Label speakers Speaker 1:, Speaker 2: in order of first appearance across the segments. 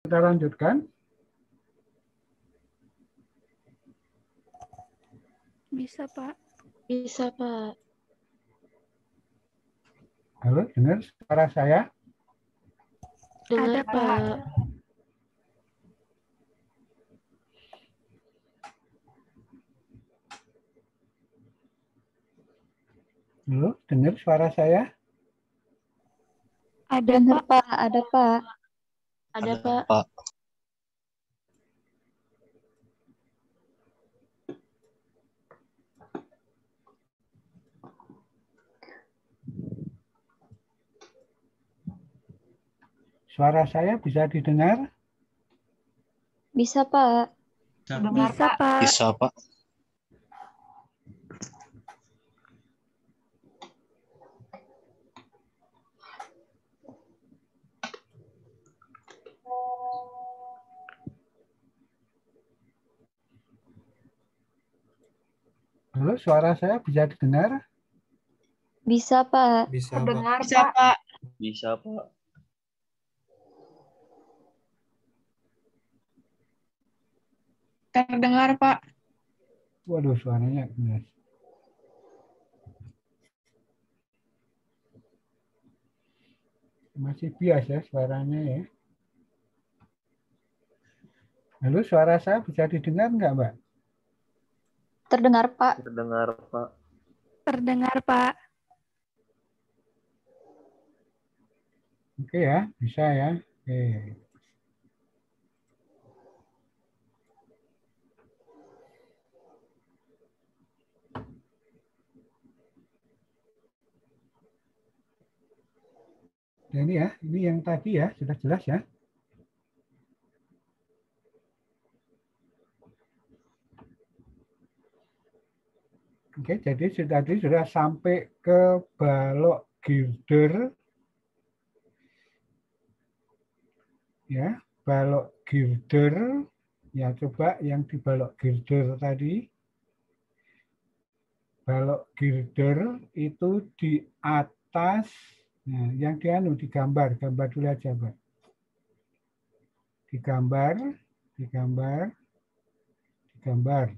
Speaker 1: Kita lanjutkan.
Speaker 2: Bisa, Pak.
Speaker 3: Bisa, Pak.
Speaker 1: Halo, dengar suara saya?
Speaker 3: Dengar,
Speaker 2: Ada,
Speaker 3: Pak.
Speaker 1: Halo, dengar suara saya?
Speaker 2: Ada,
Speaker 4: Dengar,
Speaker 2: Pak.
Speaker 4: Pak. Ada, Pak.
Speaker 3: Ada, Pak.
Speaker 1: Suara saya bisa didengar?
Speaker 4: Bisa, Pak.
Speaker 2: Bisa, Pak.
Speaker 5: Bisa, Pak.
Speaker 1: Halo, suara saya bisa didengar?
Speaker 4: Bisa, Pak.
Speaker 5: Bisa,
Speaker 3: Dengar, Pak.
Speaker 5: Bisa, Pak.
Speaker 3: Terdengar, Pak.
Speaker 1: Waduh, suaranya benar. Masih bias ya suaranya ya. Halo, suara saya bisa didengar nggak, Mbak?
Speaker 4: Terdengar, Pak.
Speaker 5: Terdengar, Pak.
Speaker 2: Terdengar, Pak.
Speaker 1: Oke ya, bisa ya. Oke. Nah, ini ya, ini yang tadi ya, sudah jelas ya. Oke, jadi tadi sudah sampai ke balok girder. Ya, balok girder. Ya, coba yang di balok girder tadi. Balok girder itu di atas, nah, yang digambar, gambar dulu aja, Mbak. Digambar, digambar, digambar.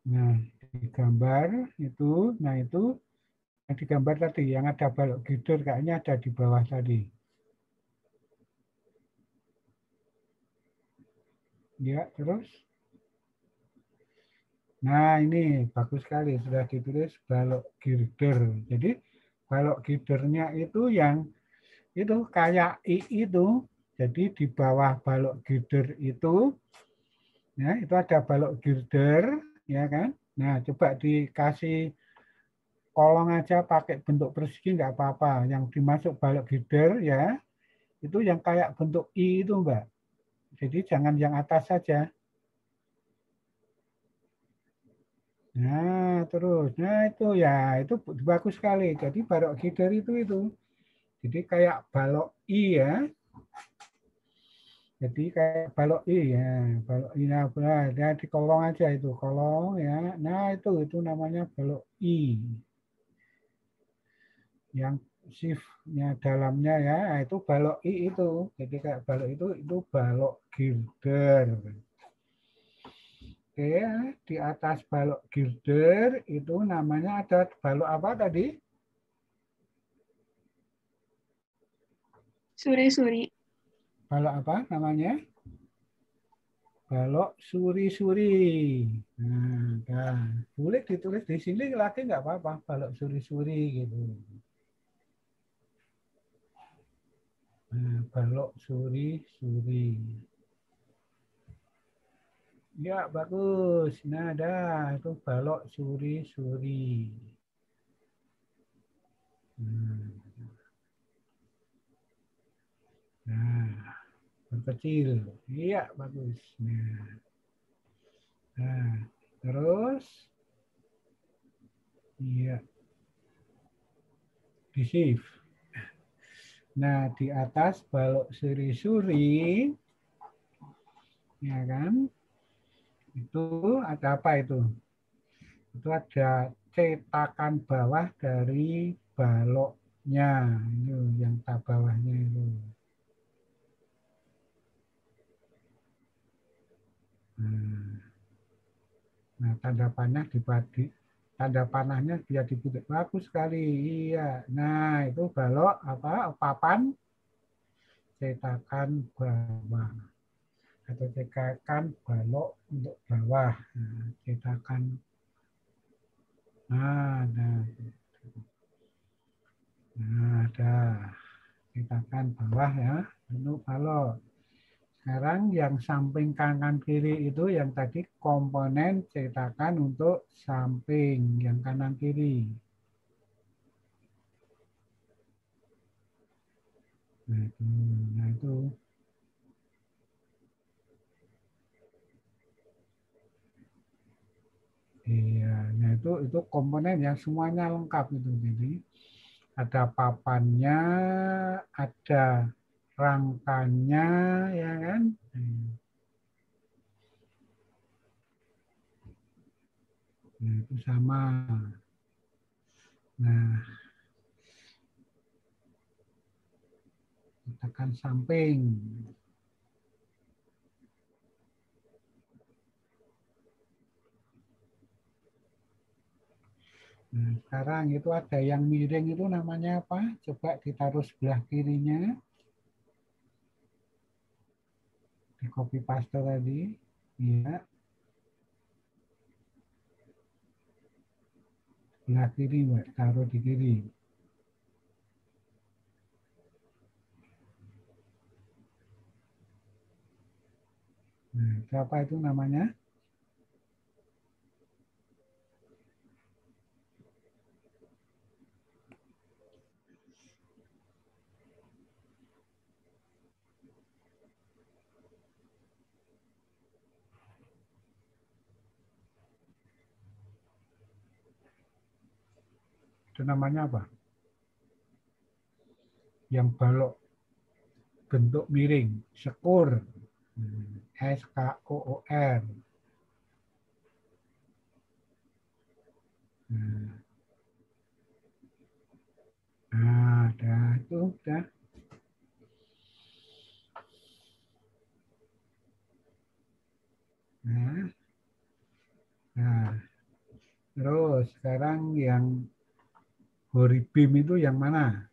Speaker 1: Nah, digambar itu, nah itu yang digambar tadi, yang ada balok girder kayaknya ada di bawah tadi. Ya, terus. Nah, ini bagus sekali sudah ditulis balok girder. Jadi balok girdernya itu yang itu kayak I itu. Jadi di bawah balok girder itu, ya itu ada balok girder, ya kan? Nah, coba dikasih kolong aja pakai bentuk persegi nggak apa-apa. Yang dimasuk balok girder ya, itu yang kayak bentuk I itu, Mbak. Jadi jangan yang atas saja. Nah, terus. Nah, itu ya, itu bagus sekali. Jadi balok girder itu. Jadi kayak balok I ya. Jadi kayak balok I ya. Balok I, nah, di kolong aja itu, kolong ya. Nah, itu namanya balok I. Yang shift-nya dalamnya ya, itu balok I itu. Jadi kayak balok itu balok girder. Oke, di atas balok girder itu namanya ada balok apa tadi?
Speaker 3: Suri-suri.
Speaker 1: Balok apa namanya? Balok suri-suri. Nah, boleh ditulis di sini lagi nggak apa-apa, balok suri-suri gitu. Nah, balok suri-suri. Ya, bagus. Nah, ada itu balok suri-suri. Nah, berkecil. Iya, bagus. Nah, terus iya, di shift. Nah, di atas balok suri-suri, ya kan? Itu ada apa itu? Itu ada cetakan bawah dari baloknya. Ini yang tab bawahnya itu. Nah, tanda panahnya dia diputik. Bagus sekali. Iya. Nah, itu balok apa? Papan cetakan bawah atau cetakan balok untuk bawah. Nah, cetakan. Nah, ada cetakan bawah ya untuk balok. Sekarang yang samping kanan kiri itu yang tadi komponen cetakan untuk samping yang kanan kiri. Nah itu. Iya, nah itu komponen yang semuanya lengkap itu. Jadi ada papannya, ada rangkanya, ya kan? Nah, itu sama. Nah, tekan samping. Nah, sekarang itu ada yang miring itu namanya apa? Coba ditaruh sebelah kirinya. Di copy paste tadi. Iya. Sebelah kiri, Mbak. Taruh di kiri. Nah, siapa itu namanya? Itu namanya apa? Yang balok bentuk miring, skor. SKOOR. Nah, dah itu udah. Nah, terus sekarang yang horibim itu yang mana?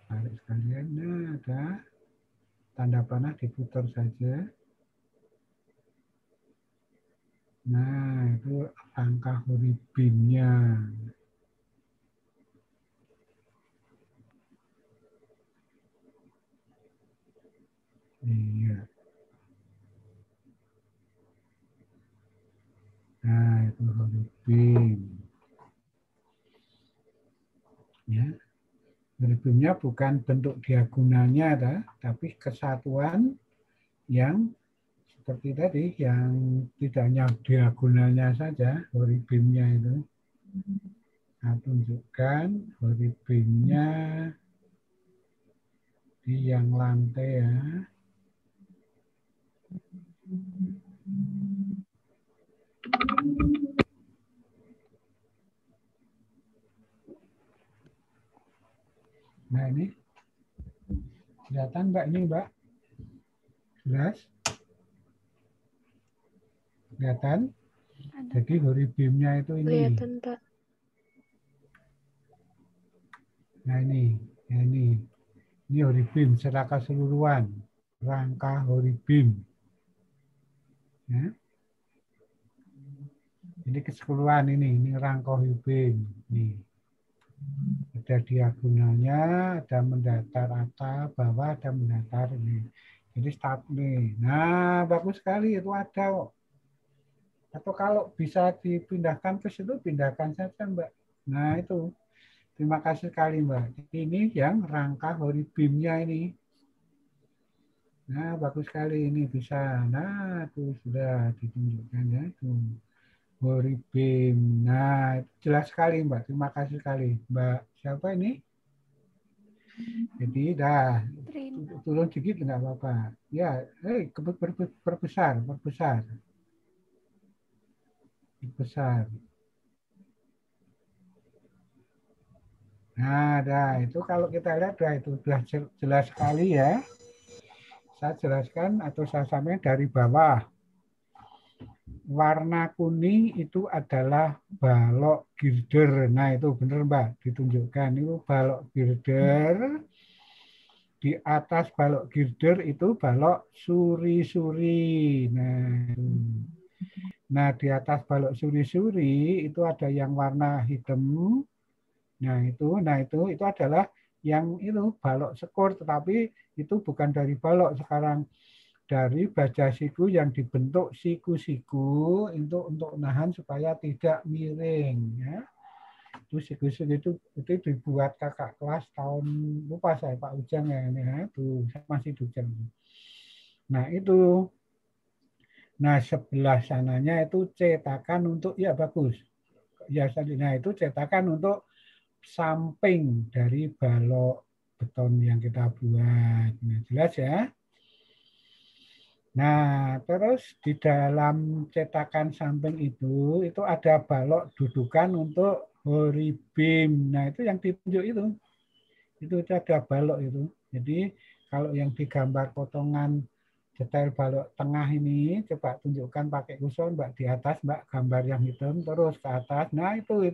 Speaker 1: Tarik sekalian, nah ada tanda panah diputar saja. Nah, itu angka horibimnya. Iya. Nah, itu horibim. Ya. Horibimnya bukan bentuk diagonalnya, tapi kesatuan yang seperti tadi, yang tidak hanya diagonalnya saja, horibimnya itu. Nah, tunjukkan horibimnya di yang lantai ya. Nah ini, kelihatan Mbak ini Mbak? Jelas? Kelihatan? Jadi horibimnya itu ini.
Speaker 3: Kelihatan, Pak.
Speaker 1: Nah ini, ya ini. Ini horibim secara keseluruhan. Rangka horibim. Ya. Ini keseluruhan ini rangka horibim. Nih. Ada diagonalnya, ada mendatar atas, bawah, ada mendatar ini. Jadi start nih. Nah, bagus sekali itu ada kok. Atau kalau bisa dipindahkan ke situ, pindahkan saja Mbak. Nah itu. Terima kasih sekali Mbak. Ini yang rangka horibimnya ini. Nah bagus sekali ini bisa. Nah itu sudah ditunjukkan ya. Itu. Horibim. Nah jelas sekali Mbak. Terima kasih sekali. Mbak siapa ini? Jadi dah
Speaker 2: Trin.
Speaker 1: turun sedikit nggak apa-apa. Ya, perbesar. Nah, dah itu kalau kita lihat dah itu sudah jelas sekali ya. Saya jelaskan atau saya sampaikan dari bawah. Warna kuning itu adalah balok girder. Nah, itu benar Mbak, ditunjukkan itu balok girder. Di atas balok girder itu balok suri-suri. Nah, di atas balok suri-suri itu ada yang warna hitam. Nah, itu adalah yang itu balok sekor, tetapi itu bukan dari balok sekarang, dari baja siku yang dibentuk siku-siku untuk nahan supaya tidak miring ya. Itu siku-siku itu dibuat kakak kelas tahun lupa saya Pak Ujang ya, itu saya masih Ujang. Nah, itu. Nah, sebelah sananya itu cetakan untuk ya bagus. Ya, nah itu cetakan untuk samping dari balok beton yang kita buat. Nah, jelas ya. Nah, terus di dalam cetakan samping itu ada balok dudukan untuk hori beam. Nah, itu yang ditunjuk itu. Itu ada balok itu. Jadi, kalau yang digambar potongan detail balok tengah ini, coba tunjukkan pakai kursor, Mbak, di atas, Mbak, gambar yang hitam, terus ke atas. Nah, itu.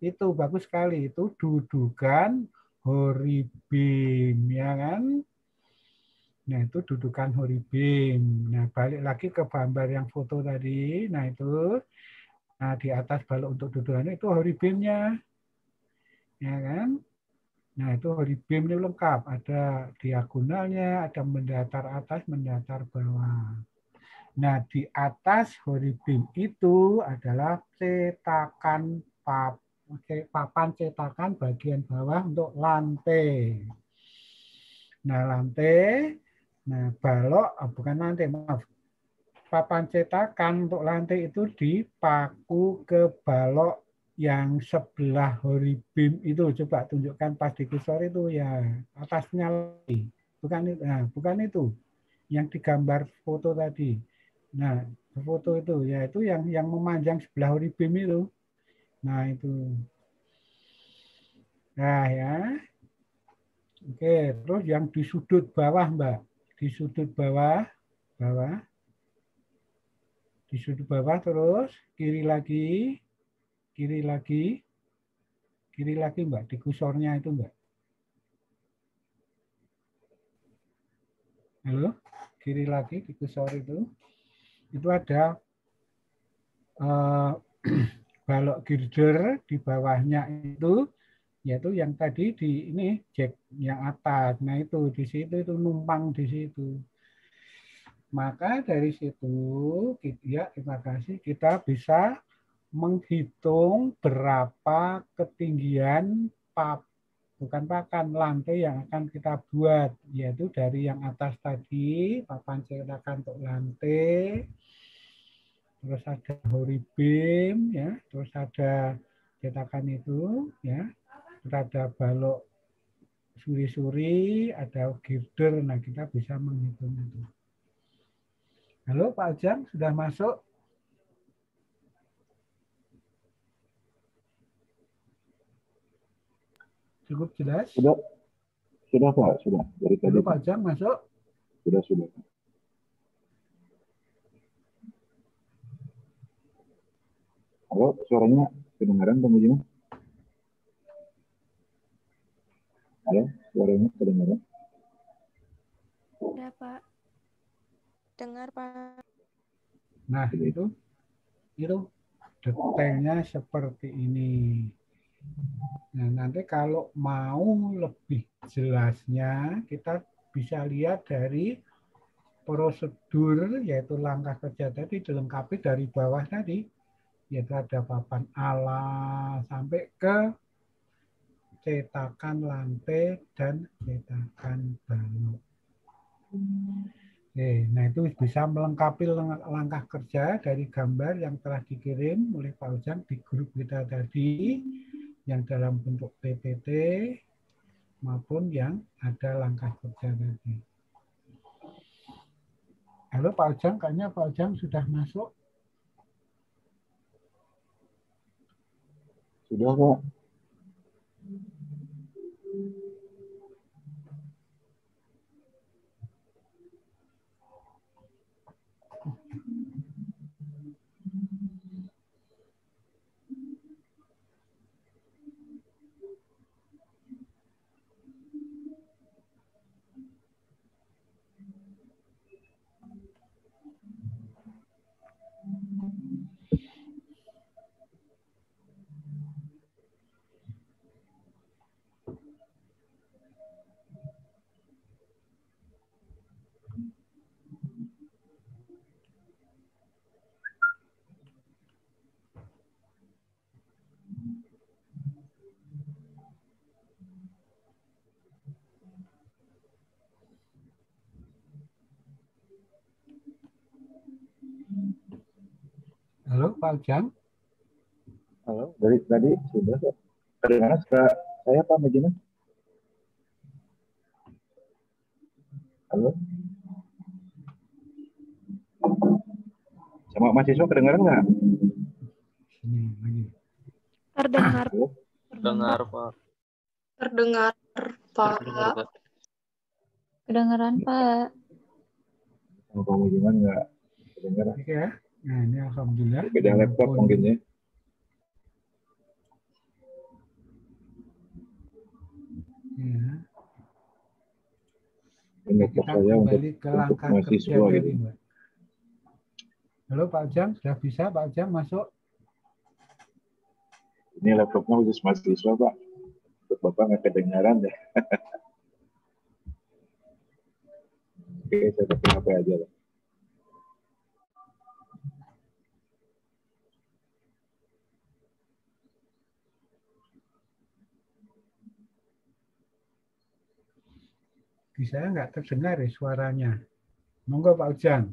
Speaker 1: Itu bagus sekali. Itu dudukan hori beam, ya kan? Nah, itu dudukan hori beam. Nah, balik lagi ke gambar yang foto tadi. Nah, itu. Nah, di atas balok untuk dudukan itu hori beamnya. Ya kan? Nah, itu hori beam ini lengkap. Ada diagonalnya, ada mendatar atas, mendatar bawah. Nah, di atas hori beam itu adalah cetakan papan cetakan bagian bawah untuk lantai. Nah, lantai, nah balok, bukan lantai, maaf. Papan cetakan untuk lantai itu dipaku ke balok yang sebelah hori beam itu. Coba tunjukkan pas di kursor itu ya, atasnya lagi. Bukan itu. Yang digambar foto tadi. Nah, foto itu ya itu yang memanjang sebelah hori beam itu. Nah, itu. Nah, ya. Oke, terus yang di sudut bawah, Mbak. Di sudut bawah. Di sudut bawah terus kiri lagi, Mbak, di kursornya itu, Mbak. Halo, kiri lagi di kursor itu ada balok girder di bawahnya itu, yaitu yang tadi di ini jack yang atas. Nah, itu di situ itu numpang di situ. Maka dari situ, ya terima kasih, kita bisa menghitung berapa ketinggian bukan pakan, lantai yang akan kita buat, yaitu dari yang atas tadi, papan cetakan untuk lantai, terus ada hori beam, ya, terus ada cetakan itu, ya, terus ada balok suri-suri, ada girder, nah kita bisa menghitung itu. Halo Pak Ujang, sudah masuk? Cukup jelas?
Speaker 6: Sudah Pak, sudah. Dari tadi.
Speaker 1: Halo Pak Ujang, masuk?
Speaker 6: Sudah. Halo, suaranya kedengaran Bang Ujang? Halo, suaranya kedengaran?
Speaker 2: Ya, Pak.
Speaker 3: Dengar, Pak.
Speaker 1: Nah, itu detailnya seperti ini. Nah, nanti kalau mau lebih jelasnya, kita bisa lihat dari prosedur, yaitu langkah kerja tadi dilengkapi dari bawah tadi, yaitu ada papan alas sampai ke cetakan lantai dan cetakan balok. Nah, itu bisa melengkapi langkah kerja dari gambar yang telah dikirim oleh Pak Ujang di grup kita tadi, yang dalam bentuk PPT. maupun yang ada langkah kerja tadi. Halo Pak Ujang, kayaknya Pak Ujang sudah masuk.
Speaker 6: Sudah, Pak.
Speaker 1: Halo Pak Ujang.
Speaker 6: Halo, dari tadi sudah, Pak. Kedengaran suara saya, Pak Majina? Halo? Sama mahasiswa kedengaran nggak?
Speaker 1: Sini lagi.
Speaker 2: Terdengar.
Speaker 6: Halo?
Speaker 5: Dengar, Pak.
Speaker 3: Terdengar, Pak.
Speaker 5: Dengar, Pak.
Speaker 4: Kedengeran, Pak.
Speaker 6: Sama Pak Majina nggak kedengaran?
Speaker 1: Oke ya. Nah ini alhamdulillah.
Speaker 6: Beda laptop
Speaker 1: Walaupun-
Speaker 6: mungkin ya.
Speaker 1: Ya.
Speaker 6: Ini laptop
Speaker 1: Kita
Speaker 6: saya untuk
Speaker 1: kembali ke langkah kerja
Speaker 6: mahasiswa
Speaker 1: tadi,
Speaker 6: gitu.
Speaker 1: Mbak. Halo Pak Ujang, sudah bisa Pak Ujang masuk?
Speaker 6: Ini laptopnya khusus mahasiswa, Pak. Untuk Bapak nggak kedengaran ya. Oke, saya pakai HP aja, Pak.
Speaker 1: Bisa nggak terdengar ya suaranya? Monggo Pak Ujang.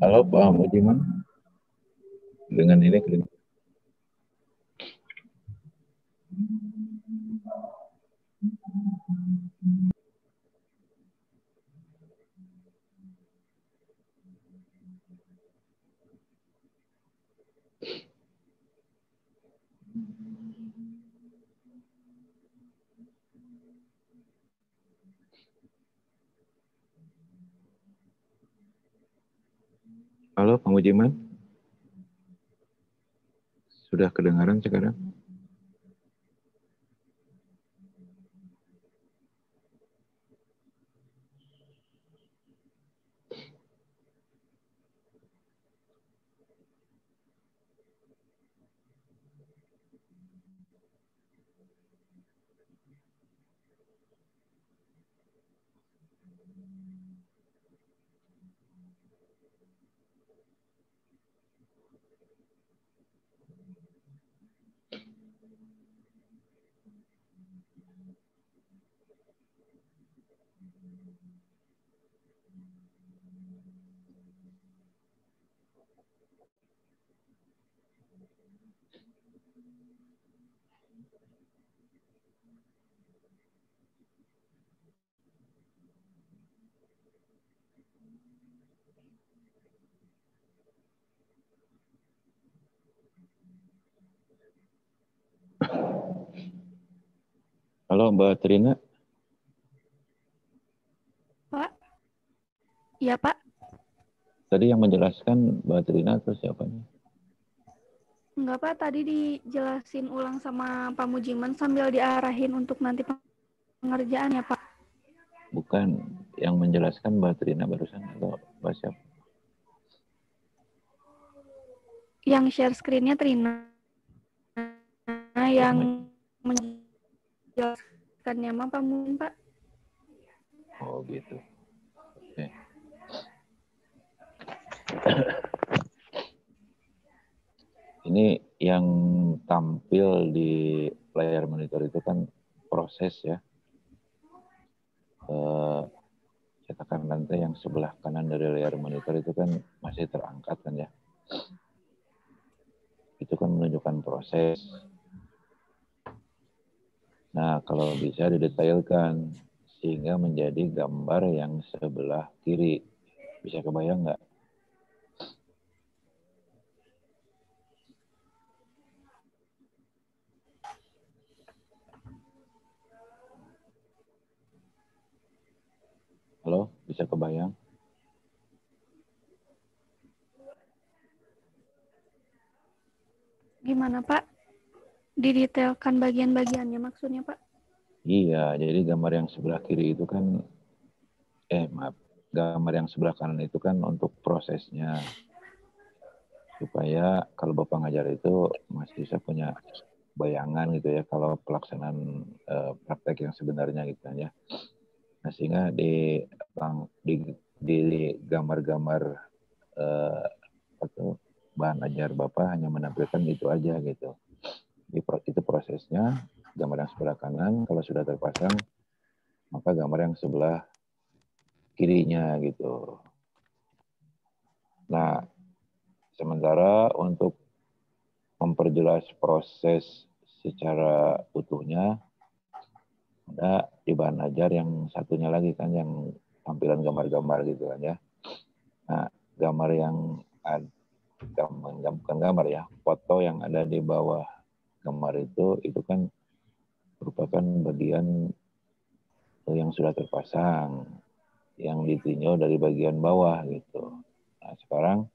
Speaker 6: Halo Pak Mujiman. Dengan ini Halo Pak Mujiman. Sudah kedengaran sekarang? Halo Mbak Trina.
Speaker 2: Pak? Iya, Pak.
Speaker 6: Tadi yang menjelaskan Mbak Trina atau siapa nih?
Speaker 2: Enggak, Pak. Tadi dijelasin ulang sama Pak Mujiman sambil diarahin untuk nanti pengerjaan ya, Pak.
Speaker 6: Bukan, yang menjelaskan Mbak Trina barusan atau Mbak siapa?
Speaker 2: Yang share screen-nya Trina. Yang menjelaskannya mah Pak Mujiman, Pak.
Speaker 6: Oh gitu. Oke. Ini yang tampil di layar monitor itu kan proses ya. Cetakan lantai yang sebelah kanan dari layar monitor itu kan masih terangkat kan ya. Itu kan menunjukkan proses. Nah, kalau bisa didetailkan sehingga menjadi gambar yang sebelah kiri. Bisa kebayang nggak? Halo, bisa kebayang?
Speaker 2: Gimana, Pak? Didetailkan bagian-bagiannya maksudnya, Pak?
Speaker 6: Iya, jadi gambar yang sebelah kiri itu kan, gambar yang sebelah kanan itu kan untuk prosesnya. Supaya kalau Bapak ngajar itu masih bisa punya bayangan gitu ya, kalau pelaksanaan praktek yang sebenarnya gitu kan ya. Nah, sehingga di gambar-gambar atau bahan ajar Bapak hanya menampilkan itu aja gitu. Itu prosesnya, gambar yang sebelah kanan kalau sudah terpasang, maka gambar yang sebelah kirinya gitu. Nah, sementara untuk memperjelas proses secara utuhnya, ada di bahan ajar yang satunya lagi kan, yang tampilan gambar-gambar gitu kan ya. Nah, gambar yang bukan gambar ya, foto yang ada di bawah gambar itu kan merupakan bagian yang sudah terpasang, yang ditinjau dari bagian bawah gitu. Nah, sekarang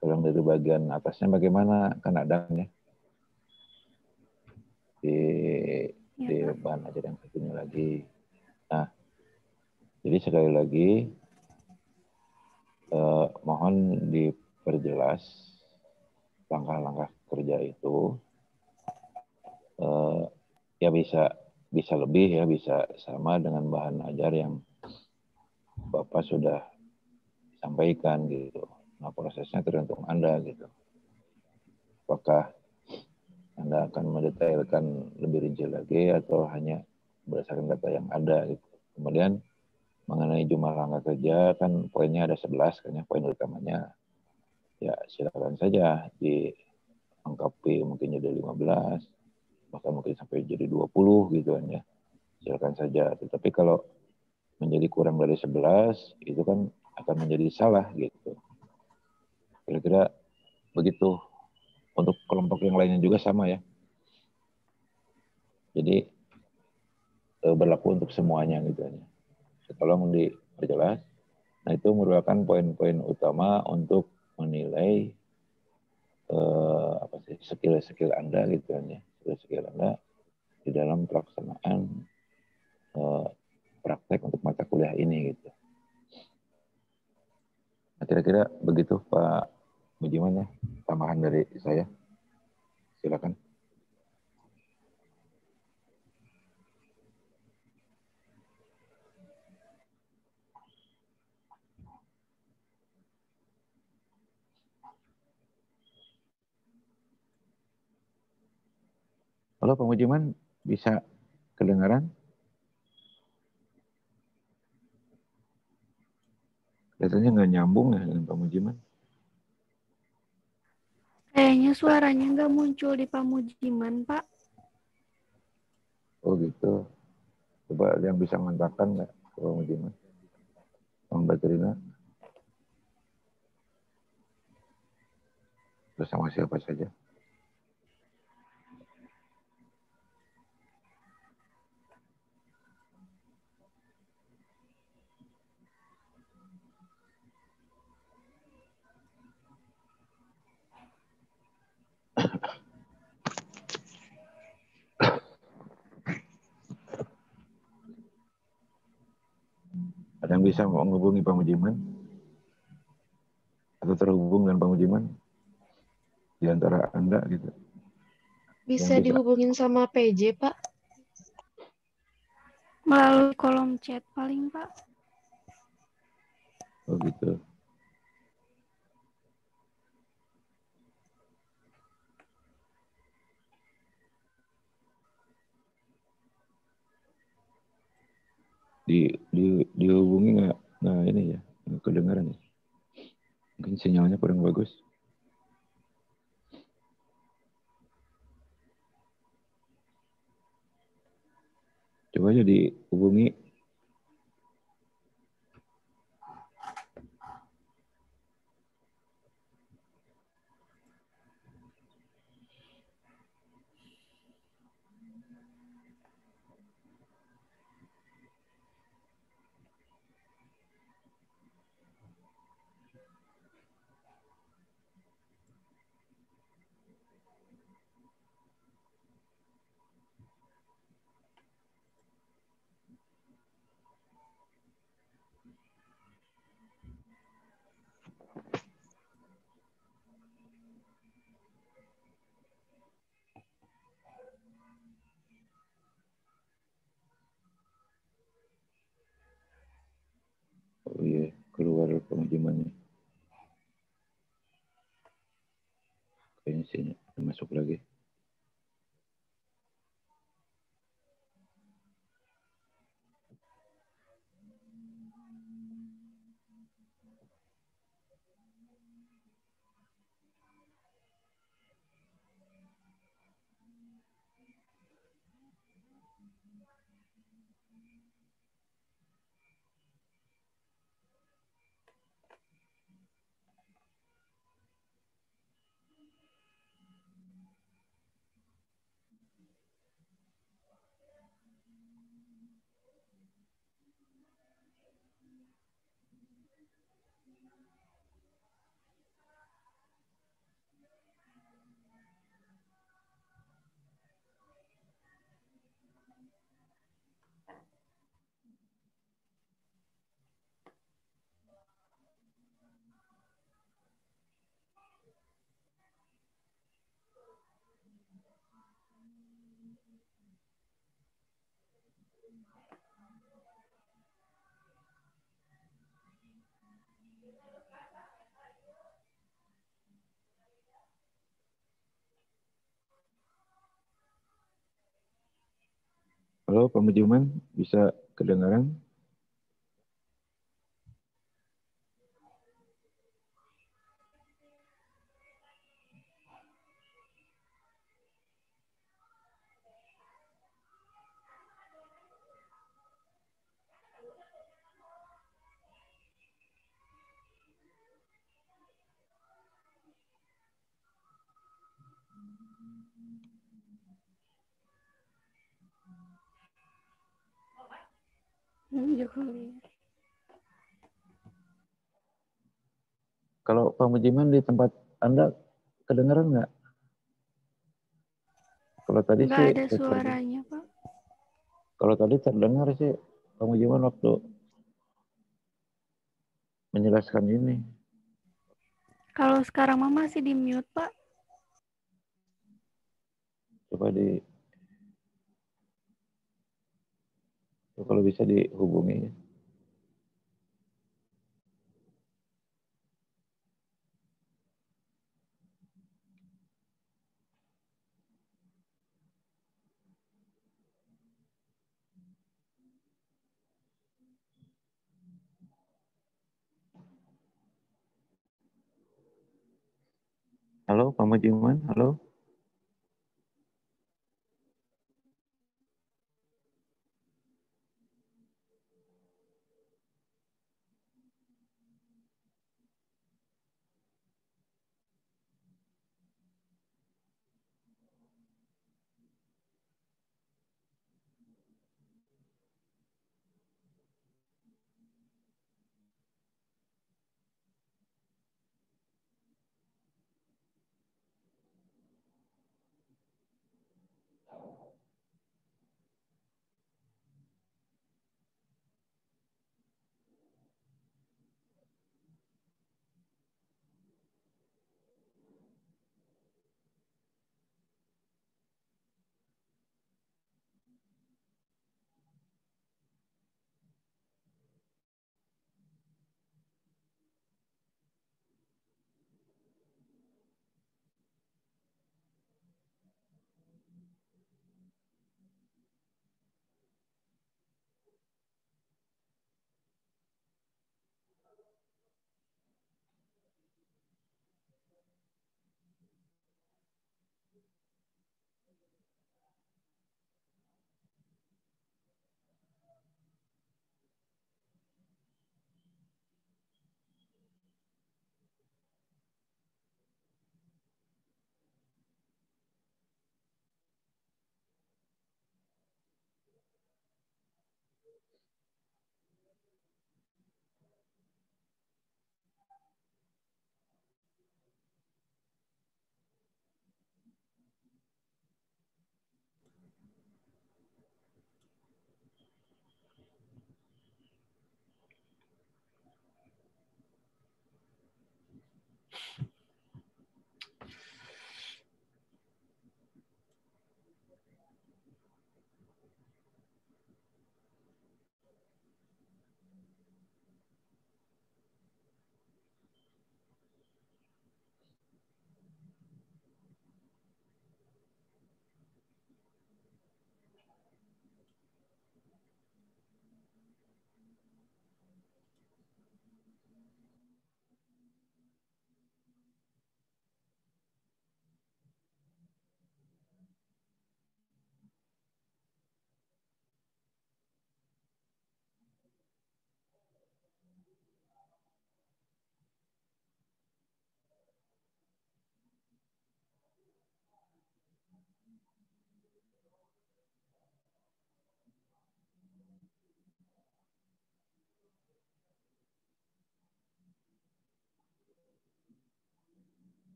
Speaker 6: kalau dari bagian atasnya bagaimana? Kan ada ya di bahan ajar yang satunya lagi. Nah, jadi sekali lagi mohon diperjelas langkah-langkah kerja itu. Ya bisa lebih ya, bisa sama dengan bahan ajar yang Bapak sudah sampaikan gitu. Nah, prosesnya tergantung Anda gitu. Apakah Anda akan mendetailkan lebih rinci lagi atau hanya berdasarkan data yang ada gitu. Kemudian mengenai jumlah langkah kerja kan poinnya ada 11 kan ya, poin utamanya. Ya silakan saja dilengkapi mungkin jadi 15, bahkan mungkin sampai jadi 20 gitu kan ya. Silakan saja. Tetapi kalau menjadi kurang dari 11 itu kan akan menjadi salah gitu. Kira-kira begitu. Untuk kelompok yang lainnya juga sama ya. Jadi berlaku untuk semuanya gitu ya. Tolong diperjelas. Nah itu merupakan poin-poin utama untuk menilai skill-skill Anda gitu kan ya. Skill Anda di dalam pelaksanaan praktek untuk mata kuliah ini gitu. Nah, kira-kira begitu Pak Budiman ya, tambahan dari saya. Silakan. Halo Pak Mujiman, bisa kedengaran? Kelihatannya nggak nyambung ya dengan Pak Mujiman.
Speaker 2: Kayaknya suaranya nggak muncul di Pamujiman, Pak.
Speaker 6: Oh gitu. Coba ada yang bisa mengantarkan nggak Pak Mujiman? Mbak Trina? Bersama siapa saja? Ada yang bisa menghubungi Pak Mujiman? Atau terhubung dengan Pak Mujiman? Di antara Anda gitu.
Speaker 3: Bisa dihubungin sama PJ, Pak?
Speaker 2: Melalui kolom chat paling, Pak.
Speaker 6: Oh gitu. Dihubungi nggak? Nah ini ya, nggak kedengaran ya. Mungkin sinyalnya kurang bagus. Coba aja dihubungi. Oh iya, keluar pengajimannya. Kayaknya sih masuk lagi. Halo Pak Mujiman, bisa kedengaran?
Speaker 2: Jokowi.
Speaker 6: Kalau pemujiman di tempat Anda kedengeran nggak? Kalau tadi
Speaker 2: Nggak
Speaker 6: sih,
Speaker 2: ada suaranya, Pak.
Speaker 6: kalau tadi terdengar sih pemujiman waktu menjelaskan ini.
Speaker 2: Kalau sekarang mah masih di mute, Pak.
Speaker 6: Coba kalau bisa dihubungi. Halo, Pak Mujiman, halo.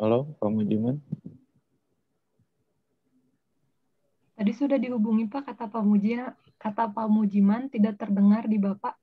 Speaker 6: Halo, Pak Mujiman?
Speaker 7: Tadi sudah dihubungi Pak, kata Pak Mujiman tidak terdengar di Bapak.